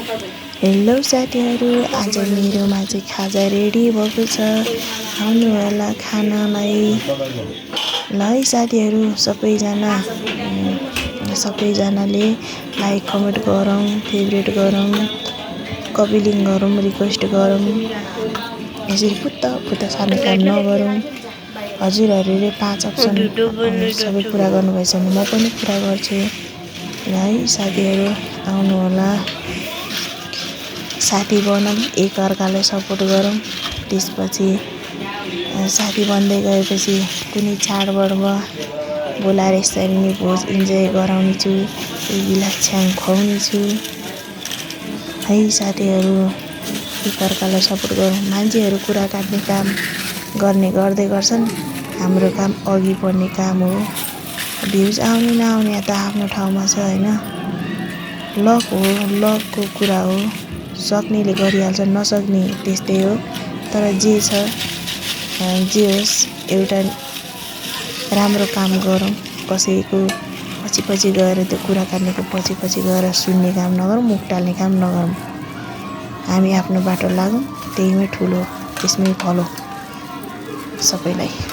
Hello साथीहरू, आज मेरोमा चाहिँ खाजा रेडी भएको छ। आउनु होला खानलाई। ल है साथीहरू, सबैजनाले लाइक कमेन्ट गरौँ, फेभरेट गरौँ, कपिलिङ गरौँ, रिक्वेस्ट गरौँ। यसरी पुत्ता सार्ने काम नगरौँ। हजुरहरूले 5 अप्सन सबै पुरा गर्नुभएछ भने म पनि पुरा गर्छु। ल है साथीहरू, आउनु होला। साथी बनाऊँ, एकअर्कालाई सपोर्ट गरौँ। त्यसपछि साथी बन्दै गएपछि कुनै चाडबाडमा बोलाएर यसरी नै भोज इन्जोय गराउने छु, एक गिलास छ्याङ खुवाउने छु। है साथीहरू, एकअर्कालाई सपोर्ट गरौँ। मान्छेहरू कुरा काट्ने काम गर्दै गर्छन्। हाम्रो काम अघि बढ्ने काम हो। भ्युज आउने नआउने त आफ्नो ठाउँमा छ हैन। लक हो, लकको कुरा हो। सक्नेले गरिहाल्छ, नसक्ने त्यस्तै हो। तर जे होस्, एउटा राम्रो काम गरौँ। कसैको पछि गएर त्यो कुरा काट्नेको पछि गएर सुन्ने काम नगरौँ, मुख टाल्ने काम नगरौँ। हामी आफ्नो बाटो लागौँ, त्यहीमै ठुलो, त्यसमै फलो सबैलाई।